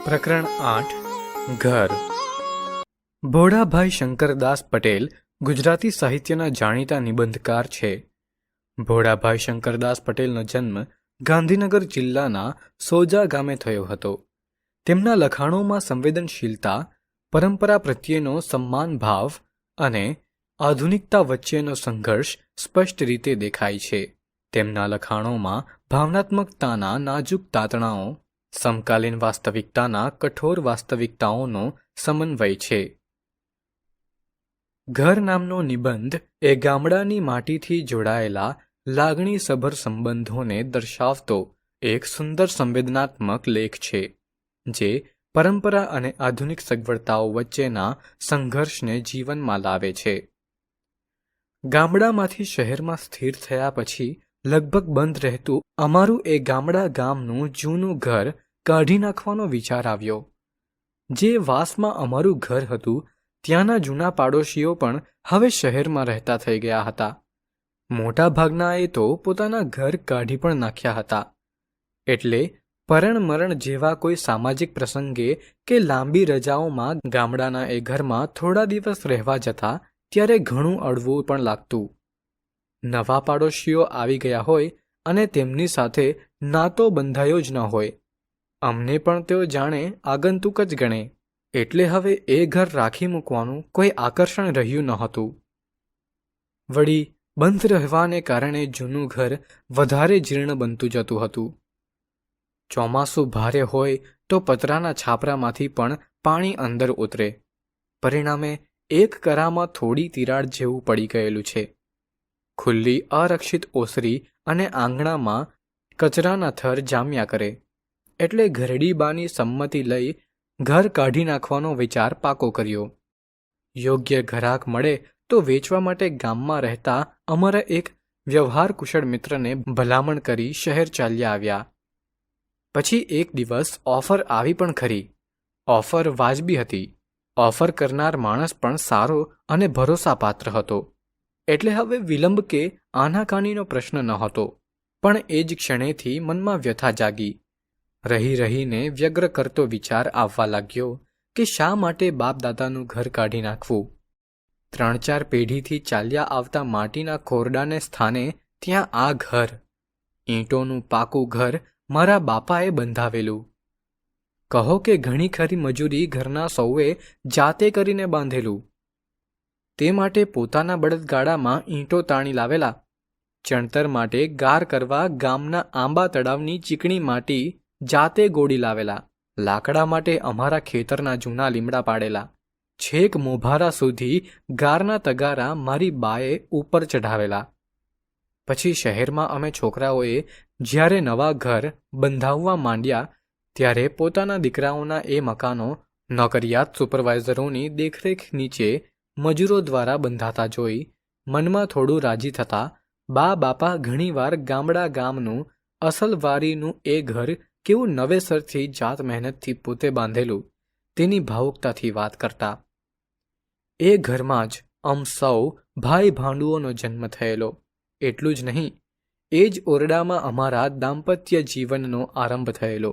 પ્રકરણ 8 ઘર. ભોળાભાઈ શંકરદાસ પટેલ ગુજરાતી સાહિત્યના જાણીતા નિબંધકાર છે. ભોળાભાઈ શંકરદાસ પટેલનો જન્મ ગાંધીનગર જિલ્લાના સોજા ગામે થયો હતો. તેમના લખાણોમાં સંવેદનશીલતા, પરંપરા પ્રત્યેનો સન્માન ભાવ અને આધુનિકતા વચ્ચેનો સંઘર્ષ સ્પષ્ટ રીતે દેખાય છે. તેમના લખાણોમાં ભાવનાત્મકતાના નાજુક તાતણાઓ, સમકાલીન વાસ્તવિકતાના કઠોર વાસ્તવિકતાઓનો સમન્વય છે. ઘર નામનો નિબંધ એ ગામડાની માટીથી જોડાયેલા લાગણીસભર સંબંધોને દર્શાવતો એક સુંદર સંવેદનાત્મક લેખ છે, જે પરંપરા અને આધુનિક સગવડતાઓ વચ્ચેના સંઘર્ષને જીવનમાં લાવે છે. ગામડામાંથી શહેરમાં સ્થિર થયા પછી લગભગ બંધ રહેતું અમારું એ ગામડા ગામનું જૂનું ઘર કાઢી નાખવાનો વિચાર આવ્યો. જે વાસમાં અમારું ઘર હતું ત્યાંના જૂના પાડોશીઓ પણ હવે શહેરમાં રહેતા થઈ ગયા હતા. મોટા ભાગનાએ તો પોતાના ઘર કાઢી પણ નાખ્યા હતા. એટલે પરણ મરણ જેવા કોઈ સામાજિક પ્રસંગે કે લાંબી રજાઓમાં ગામડાના એ ઘરમાં થોડા દિવસ રહેવા જતા ત્યારે ઘણું અડવું પણ લાગતું. નવા પાડોશીઓ આવી ગયા હોય અને તેમની સાથે નાતો બંધાયો જ ન હોય. અમને પણ તેઓ જાણે આગંતુક જ ગણે. એટલે હવે એ ઘર રાખી મૂકવાનું કોઈ આકર્ષણ રહ્યું નહોતું. વળી બંધ રહેવાને કારણે જૂનું ઘર વધારે જીર્ણ બનતું જતું હતું. ચોમાસું ભારે હોય તો પતરાના છાપરામાંથી પણ પાણી અંદર ઉતરે. પરિણામે એક કરામાં થોડી તિરાડ જેવું પડી ગયેલું છે. ખુલ્લી અરક્ષિત ઓસરી અને આંગણામાં કચરાના થર જામ્યા કરે. એટલે ઘરડીબાની સંમતિ લઈ ઘર કાઢી નાખવાનો વિચાર પાકો કર્યો. યોગ્ય ઘરાક મળે તો વેચવા માટે ગામમાં રહેતા અમારા એક વ્યવહાર કુશળ મિત્રને ભલામણ કરી શહેર ચાલ્યા આવ્યા. પછી એક દિવસ ઓફર આવી પણ ખરી. ઓફર વાજબી હતી. ઓફર કરનાર માણસ પણ સારો અને ભરોસાપાત્ર હતો. એટલે હવે વિલંબ કે આનાકાનીનો પ્રશ્ન નહોતો. પણ એ જ ક્ષણેથી મનમાં વ્યથા જાગી. રહી રહીને વ્યગ્ર કરતો વિચાર આવવા લાગ્યો કે શા માટે બાપદાદાનું ઘર કાઢી નાખવું. 3-4 પેઢીથી ચાલ્યા આવતા માટીના ખોરડાને સ્થાને ત્યાં આ ઘર, ઈંટોનું પાકું ઘર મારા બાપાએ બંધાવેલું. કહો કે ઘણી ખરી મજૂરી ઘરના સૌએ જાતે કરીને બાંધેલું. તે માટે પોતાના બળદગાડામાં ઈંટો તાણી લાવેલા. ચણતર માટે ગાર કરવા ગામના આંબા તળાવની ચીકણી માટી જાતે ગોળી લાવેલા. લાકડા માટે અમારા ખેતરના જૂના લીમડા પાડેલા. છેક મોભારા સુધી ગારના તગારા મારી બાએ ઉપર ચઢાવેલા. પછી શહેરમાં અમે છોકરાઓએ જ્યારે નવા ઘર બંધાવવા માંડ્યા ત્યારે પોતાના દીકરાઓના એ મકાનો નોકરિયાત સુપરવાઇઝરોની દેખરેખ નીચે મજૂરો દ્વારા બંધાતા જોઈ મનમાં થોડું રાજી થતા બા બાપા ઘણીવાર ગામડા ગામનું અસલ વારીનું એ ઘર કેવું નવેસરથી જાત મહેનતથી પોતે બાંધેલું તેની ભાવુકતાથી વાત કરતા. એ ઘરમાં જ અમ સૌ ભાઈ ભાંડુઓનો જન્મ થયેલો. એટલું જ નહીં, એ જ ઓરડામાં અમારા દાંપત્ય જીવનનો આરંભ થયેલો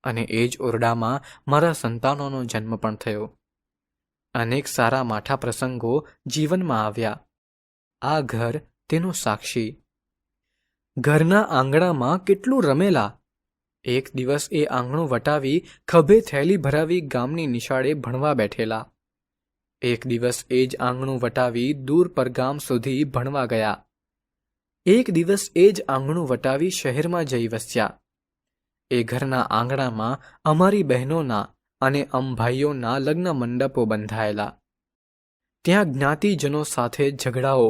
અને એ જ ઓરડામાં મારા સંતાનોનો જન્મ પણ થયો. અનેક સારા માઠા પ્રસંગો જીવનમાં આવ્યા. આ ઘર તેનો સાક્ષી. ઘરના આંગણામાં કેટલું રમેલા. એક દિવસ એ આંગણું વટાવી ખભે થેલી ભરાવી ગામની નિશાળે ભણવા બેઠેલા. એક દિવસ એ જ આંગણું વટાવી દૂર પરગામ સુધી ભણવા ગયા. એક દિવસ એ જ આંગણું વટાવી શહેરમાં જઈ વસ્યા. એ ઘરના આંગણામાં અમારી બહેનોના અને ભાઈઓના લગ્ન મંડપો બંધાયેલા. ત્યાં જ્ઞાતિજનો સાથે ઝઘડાઓ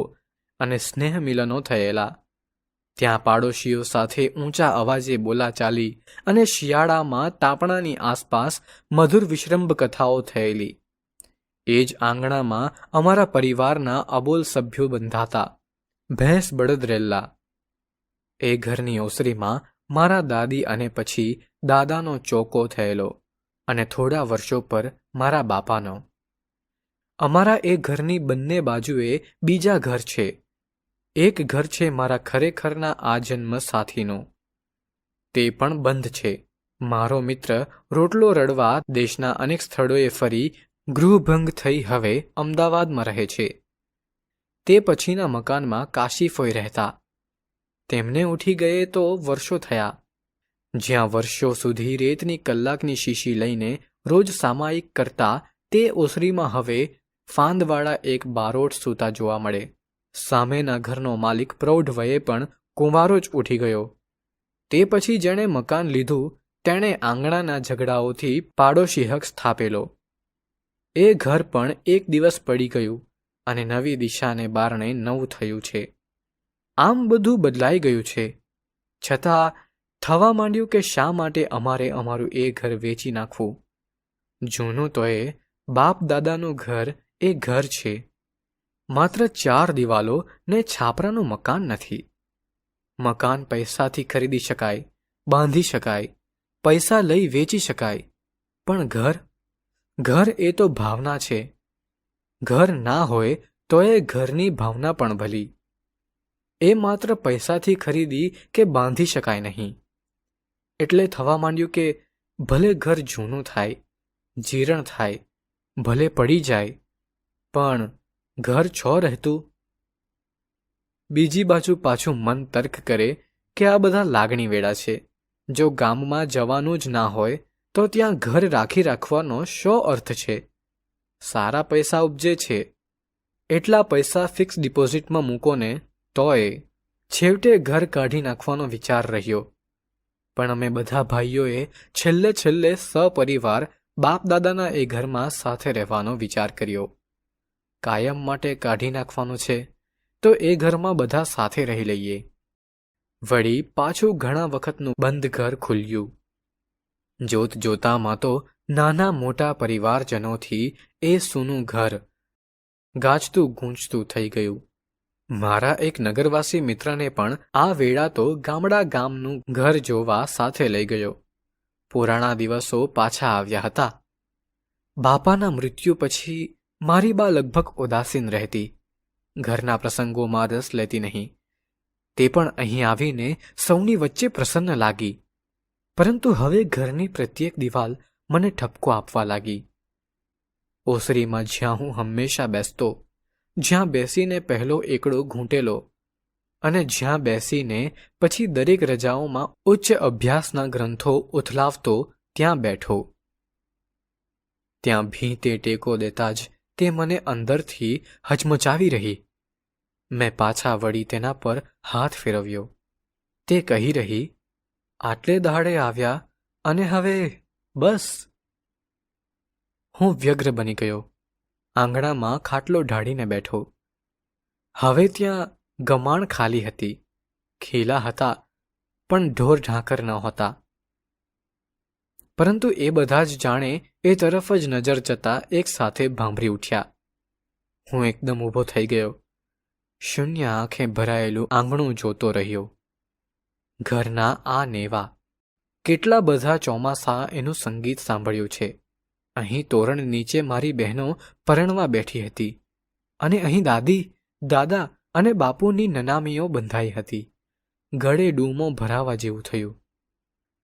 અને સ્નેહ મિલનો થયેલા. ત્યાં પાડોશીઓ સાથે ઊંચા અવાજે બોલાચાલી અને શિયાળામાં તાપણાની આસપાસ મધુર વિશ્રંભ કથાઓ થયેલી. એ જ આંગણામાં અમારા પરિવારના અબોલ સભ્યો બંધાતા. ભેંસ બળદ રેલ્લા. એ ઘરની ઓસરીમાં મારા દાદી અને પછી દાદાનો ચોકો થયેલો અને થોડા વર્ષો પર મારા બાપાનો. અમારા એ ઘરની બંને બાજુએ બીજા ઘર છે. એક ઘર છે મારા ખરેખરના આ જન્મ સાથીનો. તે પણ બંધ છે. મારો મિત્ર રોટલો રડવા દેશના અનેક સ્થળોએ ફરી ગૃહભંગ થઈ હવે અમદાવાદમાં રહે છે. તે પછીના મકાનમાં કાશીફોઈ રહેતા. તેમને ઉઠી ગયે તો વર્ષો થયા. જ્યાં વર્ષો સુધી રેતની કલાકની શીશી લઈને રોજ સામાયિક કરતા તે ઓસરીમાં હવે ફાંદવાળા એક બારોટ સૂતા જોવા મળે. સામેના ઘરનો માલિક પ્રૌઢ વયે પણ કુંવારો જ ઉઠી ગયો. તે પછી જેણે મકાન લીધું તેણે આંગણાના ઝઘડાઓથી પાડોશી હક સ્થાપેલો. એ ઘર પણ એક દિવસ પડી ગયું અને નવી દિશાને બારણે નવું થયું છે. આમ બધું બદલાઈ ગયું છે. છતાં થવા માંડ્યું કે શા માટે અમારે અમારું એ ઘર વેચી નાખવું. જૂનું તો એ બાપ દાદાનું ઘર એ ઘર છે. માત્ર 4 દિવાલો ને છાપરાનું મકાન નથી. મકાન પૈસાથી ખરીદી શકાય, બાંધી શકાય, પૈસા લઈ વેચી શકાય, પણ ઘર એ તો ભાવના છે. ઘર ના હોય તો એ ઘરની ભાવના પણ ભલી. એ માત્ર પૈસાથી ખરીદી કે બાંધી શકાય નહીં. એટલે થવા માંડ્યું કે ભલે ઘર જૂનું થાય, જીર્ણ થાય, ભલે પડી જાય, પણ ઘર છો રહેતું. બીજી બાજુ પાછું મન તર્ક કરે કે આ બધા લાગણી વેળા છે. જો ગામમાં જવાનું જ ના હોય તો ત્યાં ઘર રાખવાનો શો અર્થ છે? સારા પૈસા ઉપજે છે. એટલા પૈસા ફિક્સ ડિપોઝિટમાં મૂકો ને તોય છેવટે ઘર કાઢી નાખવાનો વિચાર રહ્યો. પણ અમે બધા ભાઈઓએ છેલ્લે સપરિવાર બાપ દાદાના એ ઘરમાં સાથે રહેવાનો વિચાર કર્યો. કાયમ માટે કાઢી નાખવાનું છે તો એ ઘરમાં બધા સાથે રહી લઈએ. વળી પાછું ઘણા વખતનું બંધ ઘર ખુલ્યું. જોત જોતામાં તો નાના મોટા પરિવારજનોથી એ સૂનું ઘર ગાજતું ગૂંજતું થઈ ગયું. મારા એક નગરવાસી મિત્રને પણ આ વેળા તો ગામનું ઘર જોવા સાથે લઈ ગયો. પુરાણા દિવસો પાછા આવ્યા હતા. બાપાના મૃત્યુ પછી મારી બા લગભગ ઉદાસીન રહેતી. ઘરના પ્રસંગોમાં રસ લેતી નહીં. તે પણ અહીં આવીને સૌની વચ્ચે પ્રસન્ન લાગી. પરંતુ હવે ઘરની પ્રત્યેક દિવાલ મને ઠપકો આપવા લાગી. ઓસરીમાં જ્યાં હું હંમેશા બેસતો, જ્યાં બેસીને પહેલો એકડો ઘૂંટેલો અને જ્યાં બેસીને પછી દરેક રજાઓમાં ઉચ્ચ અભ્યાસના ગ્રંથો ઉથલાવતો ત્યાં બેઠો, ત્યાં ભીંતે ટેકો દેતા જ તે મને અંદરથી હચમચાવી રહી. મેં પાછા વળી તેના પર હાથ ફેરવ્યો. તે કહી રહી, આટલે દાડે આવ્યા અને હવે બસ. હું વ્યગ્ર બની ગયો. આંગણામાં ખાટલો ઢાળીને બેઠો. હવે ત્યાં ગમાણ ખાલી હતી. ખીલા હતા પણ ઢોર ઢાંકર નહોતા. પરંતુ એ બધા જ જાણે એ તરફ જ નજર જતા એક સાથે ભાંભરી ઉઠ્યા. હું એકદમ ઊભો થઈ ગયો. શૂન્ય આંખે ભરાયેલું આંગણું જોતો રહ્યો. ઘરના આ નેવા કેટલા બધા ચોમાસા એનું સંગીત સાંભળ્યું છે. અહીં તોરણ નીચે મારી બહેનો પરણવા બેઠી હતી અને અહીં દાદી, દાદા અને બાપુની નનામીઓ બંધાઈ હતી. ગળે ડૂમો ભરાવા જેવું થયું.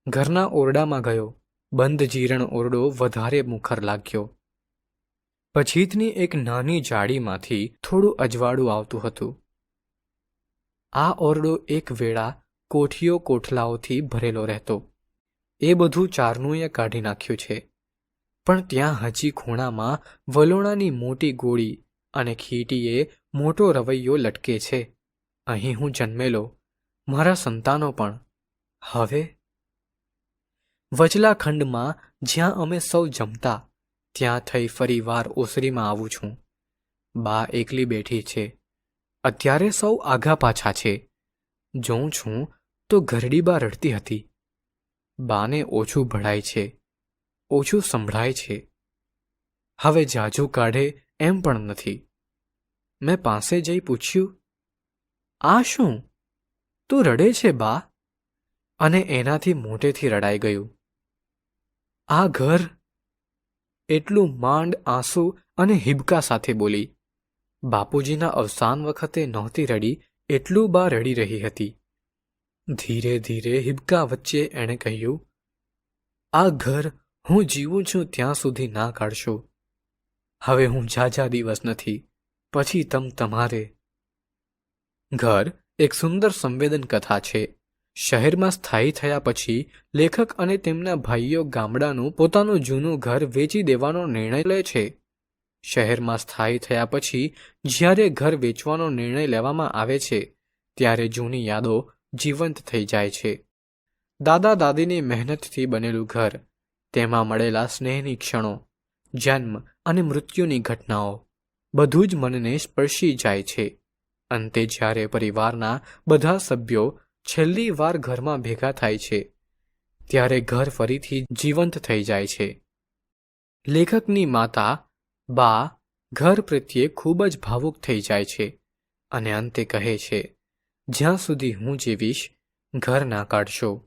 ઘરના ઓરડામાં ગયો. બંધ જીરણ ઓરડો વધારે મુખર લાગ્યો. પછીતની એક નાની જાળીમાંથી થોડું અજવાળું આવતું હતું. આ ઓરડો એક વેળા કોઠીઓ કોઠલાઓથી ભરેલો રહેતો. એ બધું ચારનુંએ કાઢી નાખ્યું છે. પણ ત્યાં હજી ખૂણામાં વલોણાની મોટી ગોળી અને ખીટીએ મોટો રવૈયો લટકે છે. અહીં હું જન્મેલો, મારા સંતાનો પણ. હવે વચલા ખંડમાં જ્યાં અમે સૌ જમતા ત્યાં થઈ ફરી વાર ઓસરીમાં આવું છું. બા એકલી બેઠી છે. અત્યારે સૌ આઘા પાછા છે. જોઉં છું તો ઘરડીબા રડતી હતી. બાને ઓછું ભળાય છે, ઓછું સંભળાય છે. હવે જાજુ કાઢે એમ પણ નથી. મેં પાસે જઈ પૂછ્યું, આ શું? તું રડે છે બા? અને એનાથી મોટેથી રડાઈ ગયું. આ ઘર? એટલું માંડ આંસુ અને હિબકા સાથે બોલી. બાપુજીના અવસાન વખતે નહોતી રડી એટલું બા રડી રહી હતી. ધીરે ધીરે હિબકા વચ્ચે એણે કહ્યું, આ ઘર હું જીવું છું ત્યાં સુધી ના કાઢશો. હવે હું ઝાઝા દિવસ નથી, પછી તમારે. ઘર એક સુંદર સંવેદન કથા છે. શહેરમાં સ્થાયી થયા પછી લેખક અને તેમના ભાઈઓ ગામડાનું પોતાનું જૂનું ઘર વેચી દેવાનો નિર્ણય લે છે. શહેરમાં સ્થાયી થયા પછી જ્યારે ઘર વેચવાનો નિર્ણય લેવામાં આવે છે ત્યારે જૂની યાદો જીવંત થઈ જાય છે. દાદા દાદીની મહેનતથી બનેલું ઘર, તેમાં મળેલા સ્નેહની ક્ષણો, જન્મ અને મૃત્યુની ઘટનાઓ, બધું જ મનને સ્પર્શી જાય છે. અંતે જ્યારે પરિવારના બધા સભ્યો છેલ્લી વાર ઘરમાં ભેગા થાય છે ત્યારે ઘર ફરીથી જીવંત થઈ જાય છે. લેખકની માતા બા ઘર પ્રત્યે ખૂબ જ ભાવુક થઈ જાય છે અને અંતે કહે છે, જ્યાં સુધી હું જીવીશ ઘર ના કાઢશો.